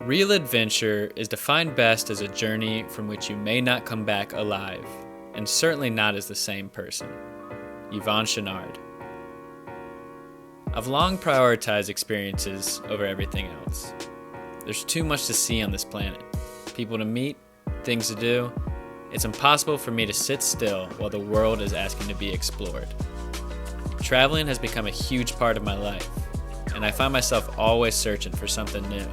Real adventure is defined best as a journey from which you may not come back alive, and certainly not as the same person. Yvon Chouinard. I've long prioritized experiences over everything else. There's too much to see on this planet. People to meet, things to do. It's impossible for me to sit still while the world is asking to be explored. Traveling has become a huge part of my life, and I find myself always searching for something new.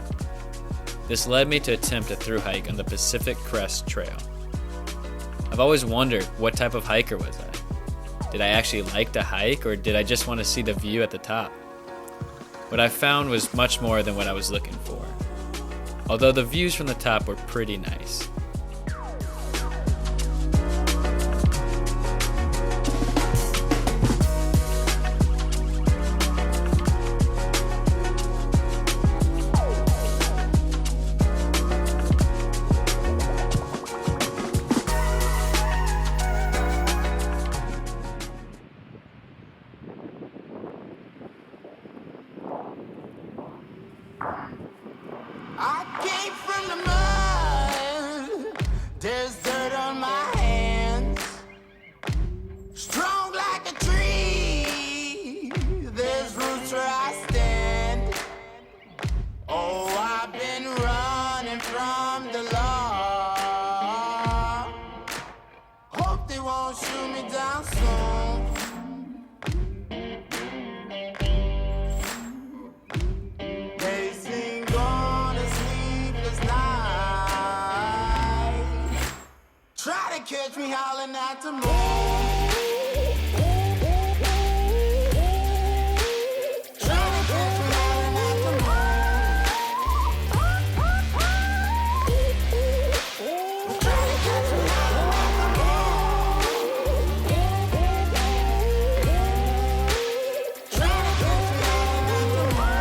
This led me to attempt a thru-hike on the Pacific Crest Trail. I've always wondered what type of hiker was I? Did I actually like to hike, or did I just want to see the view at the top? What I found was much more than what I was looking for, although the views from the top were pretty nice. I came from the mud, there's dirt on my hands. Strong like a tree, there's roots where I stand. Oh, I've been running from the law. Hope they won't shoot me down soon. They sing on a sleepless night. Try to catch me howling at the moon. Try to catch me howling at the moon. Try to catch me howling at the moon. Try to catch me howling at the moon.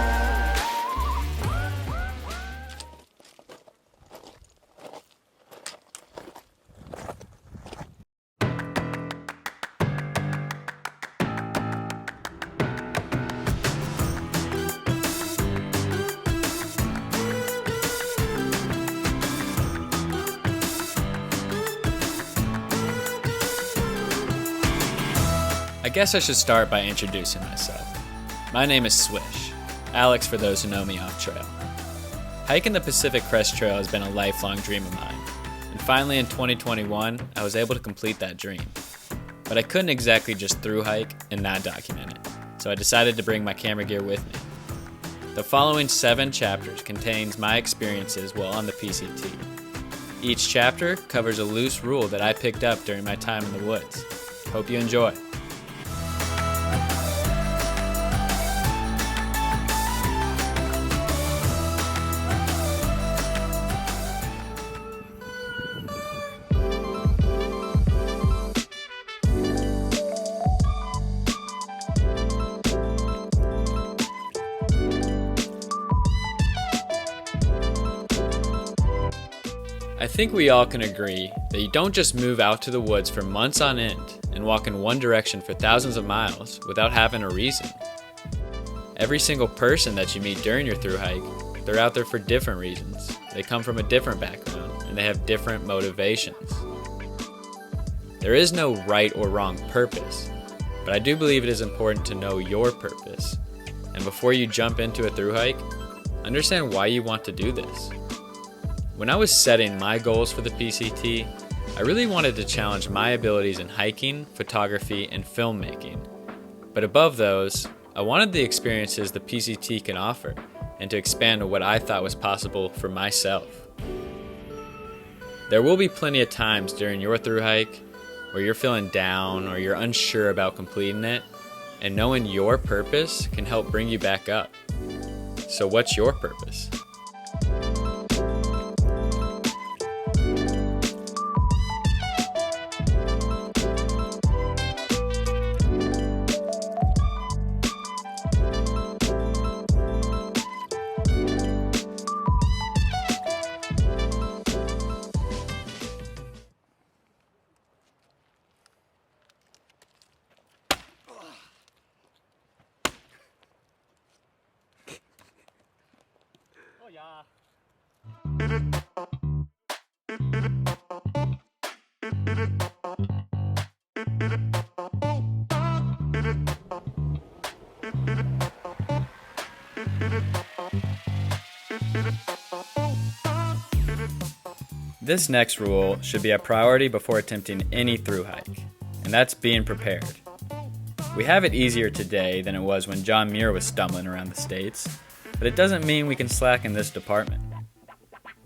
I guess I should start by introducing myself. My name is Swish, Alex for those who know me off trail. Hiking the Pacific Crest Trail has been a lifelong dream of mine, and finally in 2021, I was able to complete that dream. But I couldn't exactly just thru-hike and not document it, so I decided to bring my camera gear with me. The following 7 chapters contains my experiences while on the PCT. Each chapter covers a loose rule that I picked up during my time in the woods. Hope you enjoy. I think we all can agree that you don't just move out to the woods for months on end and walk in one direction for thousands of miles without having a reason. Every single person that you meet during your thru-hike, they're out there for different reasons. They come from a different background and they have different motivations. There is no right or wrong purpose, but I do believe it is important to know your purpose. And before you jump into a thru-hike, understand why you want to do this. When I was setting my goals for the PCT, I really wanted to challenge my abilities in hiking, photography, and filmmaking. But above those, I wanted the experiences the PCT can offer and to expand on what I thought was possible for myself. There will be plenty of times during your thru-hike where you're feeling down or you're unsure about completing it, and knowing your purpose can help bring you back up. So what's your purpose? Oh yeah. This next rule should be a priority before attempting any thru hike, and that's being prepared. We have it easier today than it was when John Muir was stumbling around the States, but it doesn't mean we can slack in this department.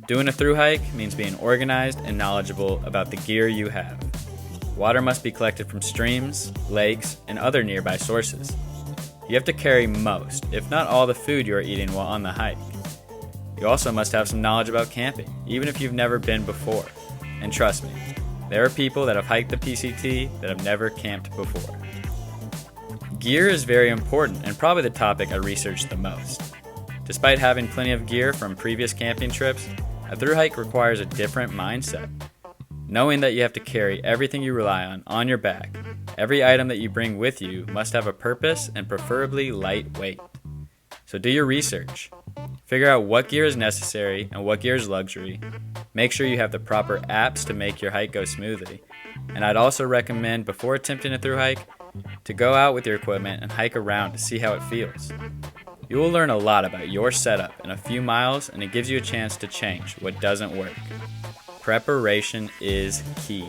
Doing a thru hike means being organized and knowledgeable about the gear you have. Water must be collected from streams, lakes, and other nearby sources. You have to carry most, if not all, the food you are eating while on the hike. You also must have some knowledge about camping, even if you've never been before. And trust me, there are people that have hiked the PCT that have never camped before. Gear is very important and probably the topic I researched the most. Despite having plenty of gear from previous camping trips, a thru hike requires a different mindset. Knowing that you have to carry everything you rely on your back, every item that you bring with you must have a purpose and preferably lightweight. So do your research. Figure out what gear is necessary and what gear is luxury. Make sure you have the proper apps to make your hike go smoothly. And I'd also recommend, before attempting a thru hike, to go out with your equipment and hike around to see how it feels. You will learn a lot about your setup in a few miles, and it gives you a chance to change what doesn't work. Preparation is key.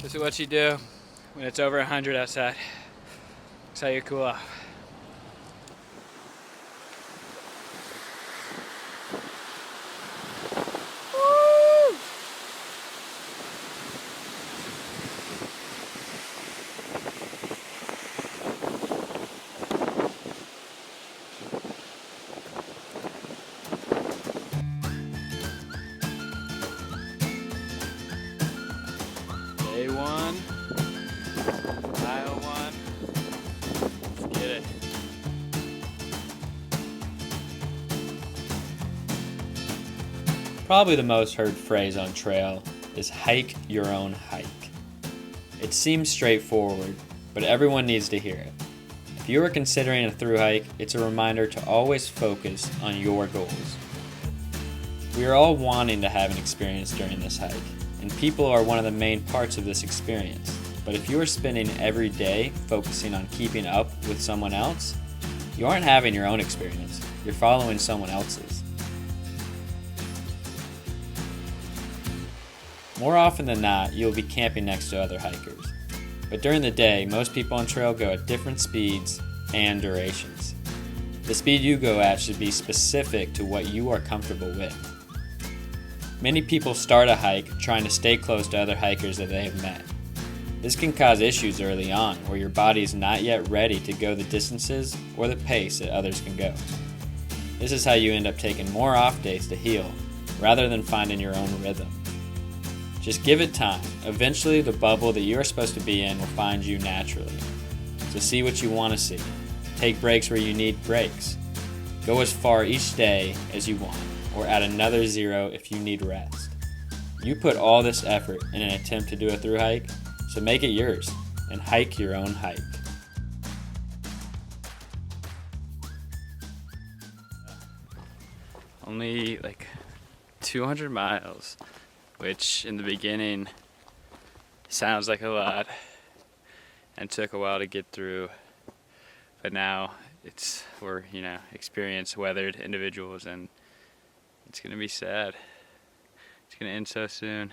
This is what you do when it's over 100 outside. That's how you cool off. Day one, mile one, let's get it. Probably the most heard phrase on trail is hike your own hike. It seems straightforward, but everyone needs to hear it. If you are considering a thru hike, it's a reminder to always focus on your goals. We are all wanting to have an experience during this hike, and people are one of the main parts of this experience. But if you are spending every day focusing on keeping up with someone else, you aren't having your own experience, you're following someone else's. More often than not, you'll be camping next to other hikers. But during the day, most people on trail go at different speeds and durations. The speed you go at should be specific to what you are comfortable with. Many people start a hike trying to stay close to other hikers that they have met. This can cause issues early on, where your body is not yet ready to go the distances or the pace that others can go. This is how you end up taking more off days to heal, rather than finding your own rhythm. Just give it time. Eventually, the bubble that you are supposed to be in will find you naturally. So see what you want to see. Take breaks where you need breaks. Go as far each day as you want, or add another 0 if you need rest. You put all this effort in an attempt to do a thru hike, so make it yours and hike your own hike. Only like 200 miles, which in the beginning sounds like a lot and took a while to get through, but now we're experienced, weathered individuals, and it's gonna be sad. It's gonna end so soon.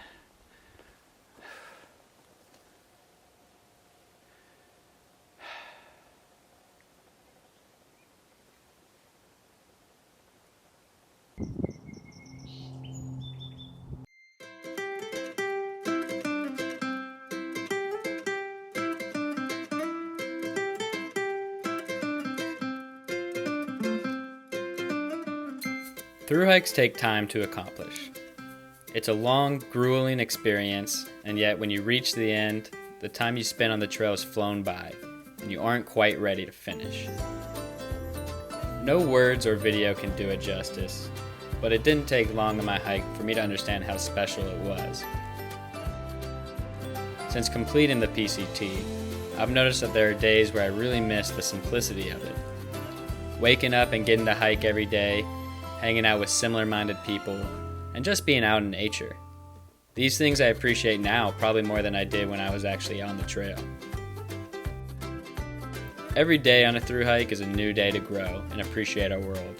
Thru hikes take time to accomplish. It's a long, grueling experience, and yet when you reach the end, the time you spend on the trail has flown by, and you aren't quite ready to finish. No words or video can do it justice. but it didn't take long on my hike for me to understand how special it was. Since completing the PCT, I've noticed that there are days where I really miss the simplicity of it. Waking up and getting to hike every day, hanging out with similar-minded people, and just being out in nature. These things I appreciate now probably more than I did when I was actually on the trail. Every day on a thru hike is a new day to grow and appreciate our world.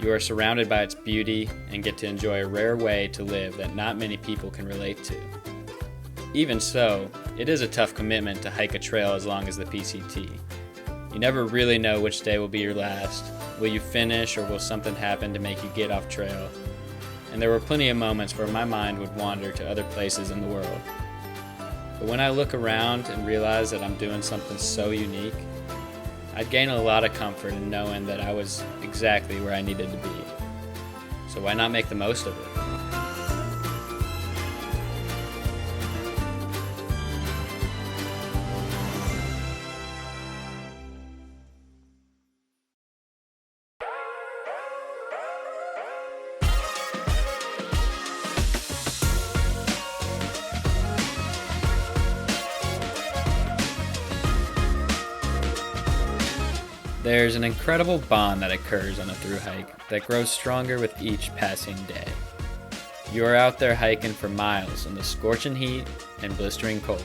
You are surrounded by its beauty and get to enjoy a rare way to live that not many people can relate to. Even so, it is a tough commitment to hike a trail as long as the PCT. You never really know which day will be your last. Will you finish, or will something happen to make you get off trail? And there were plenty of moments where my mind would wander to other places in the world. But when I look around and realize that I'm doing something so unique, I'd gain a lot of comfort in knowing that I was exactly where I needed to be. So why not make the most of it? There's an incredible bond that occurs on a thru hike that grows stronger with each passing day. You are out there hiking for miles in the scorching heat and blistering cold,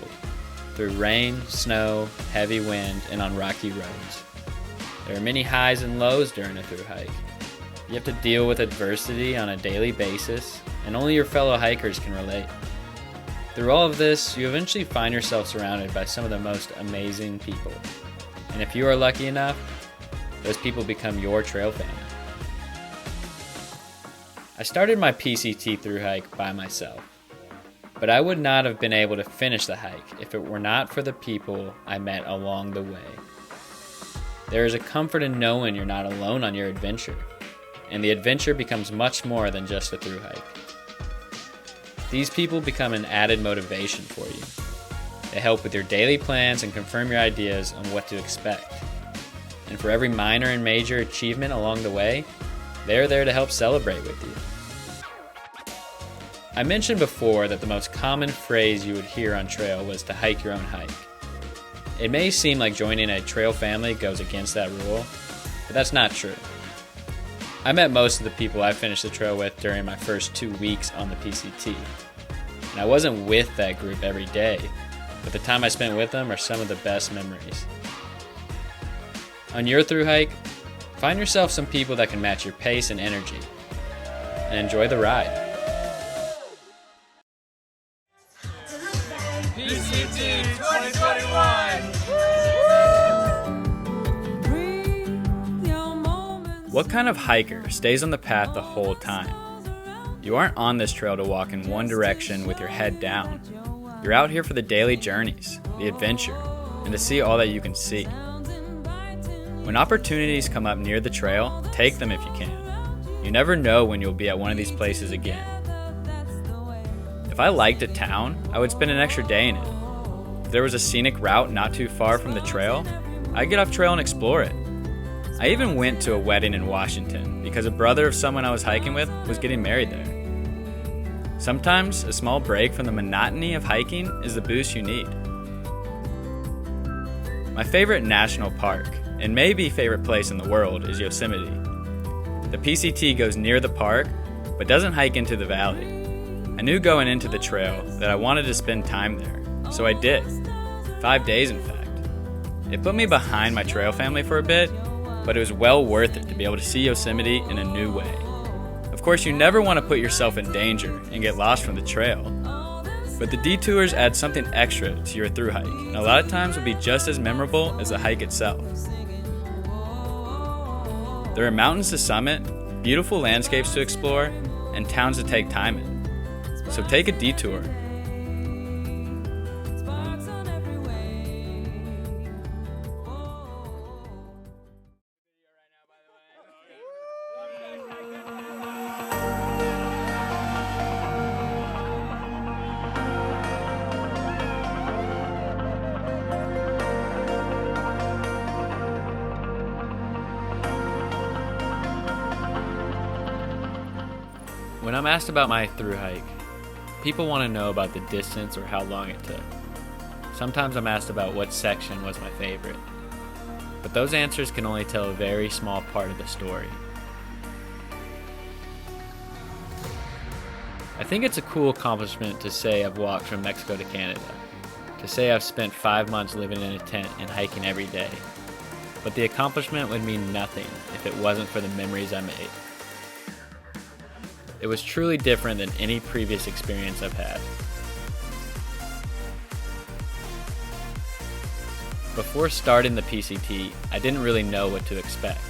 through rain, snow, heavy wind, and on rocky roads. There are many highs and lows during a thru hike. You have to deal with adversity on a daily basis, and only your fellow hikers can relate. Through all of this, you eventually find yourself surrounded by some of the most amazing people. And if you are lucky enough, those people become your trail family. I started my PCT thru hike by myself, but I would not have been able to finish the hike if it were not for the people I met along the way. There is a comfort in knowing you're not alone on your adventure, and the adventure becomes much more than just a thru hike. These people become an added motivation for you. They help with your daily plans and confirm your ideas on what to expect. And for every minor and major achievement along the way, they're there to help celebrate with you. I mentioned before that the most common phrase you would hear on trail was to hike your own hike. It may seem like joining a trail family goes against that rule, but that's not true. I met most of the people I finished the trail with during my first 2 weeks on the PCT. And I wasn't with that group every day, but the time I spent with them are some of the best memories. On your thru hike, find yourself some people that can match your pace and energy, and enjoy the ride. PCT 2021! What kind of hiker stays on the path the whole time? You aren't on this trail to walk in one direction with your head down. You're out here for the daily journeys, the adventure, and to see all that you can see. When opportunities come up near the trail, take them if you can. You never know when you'll be at one of these places again. If I liked a town, I would spend an extra day in it. If there was a scenic route not too far from the trail, I'd get off trail and explore it. I even went to a wedding in Washington because a brother of someone I was hiking with was getting married there. Sometimes a small break from the monotony of hiking is the boost you need. My favorite national park, and maybe favorite place in the world, is Yosemite. The PCT goes near the park, but doesn't hike into the valley. I knew going into the trail that I wanted to spend time there, so I did. 5 days, in fact. It put me behind my trail family for a bit, but it was well worth it to be able to see Yosemite in a new way. Of course, you never want to put yourself in danger and get lost from the trail, but the detours add something extra to your thru hike, and a lot of times will be just as memorable as the hike itself. There are mountains to summit, beautiful landscapes to explore, and towns to take time in. So take a detour. I'm asked about my thru hike, people want to know about the distance or how long it took. Sometimes I'm asked about what section was my favorite. But those answers can only tell a very small part of the story. I think it's a cool accomplishment to say I've walked from Mexico to Canada, to say I've spent 5 months living in a tent and hiking every day. But the accomplishment would mean nothing if it wasn't for the memories I made. It was truly different than any previous experience I've had. Before starting the PCT, I didn't really know what to expect.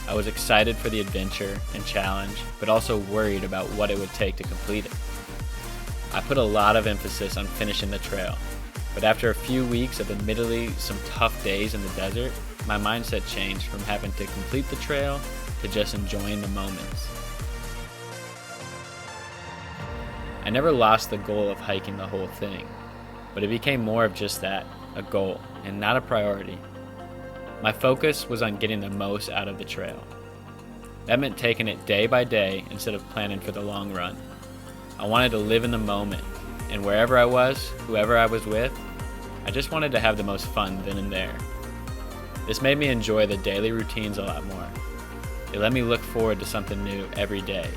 I was excited for the adventure and challenge, but also worried about what it would take to complete it. I put a lot of emphasis on finishing the trail, but after a few weeks of admittedly some tough days in the desert, my mindset changed from having to complete the trail to just enjoying the moments. I never lost the goal of hiking the whole thing, but it became more of just that, a goal, and not a priority. My focus was on getting the most out of the trail. That meant taking it day by day instead of planning for the long run. I wanted to live in the moment, and wherever I was, whoever I was with, I just wanted to have the most fun then and there. This made me enjoy the daily routines a lot more. It let me look forward to something new every day.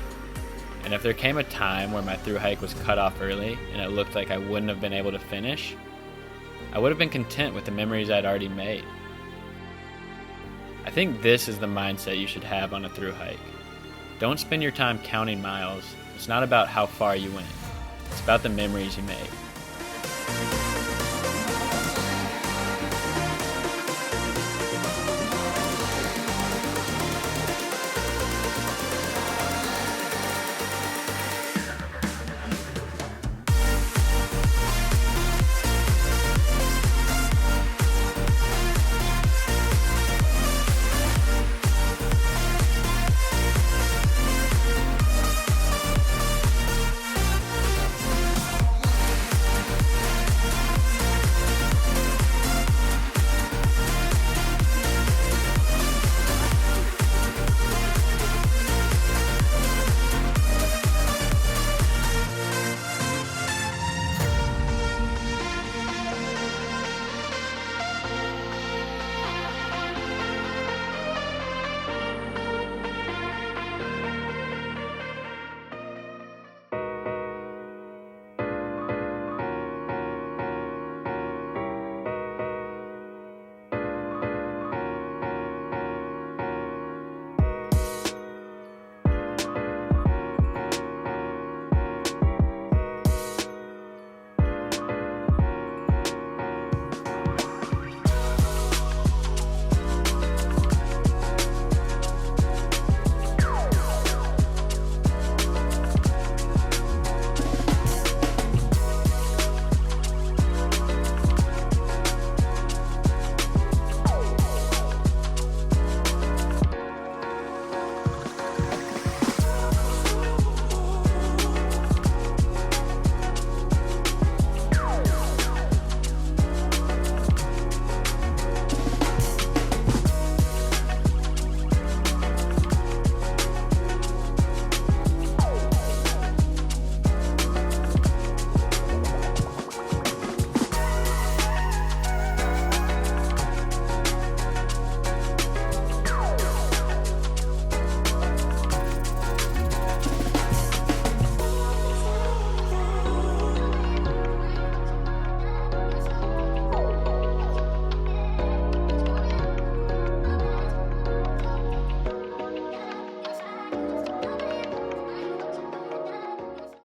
And if there came a time where my thru hike was cut off early and it looked like I wouldn't have been able to finish, I would have been content with the memories I'd already made. I think this is the mindset you should have on a thru hike. Don't spend your time counting miles. It's not about how far you went. It's about the memories you made.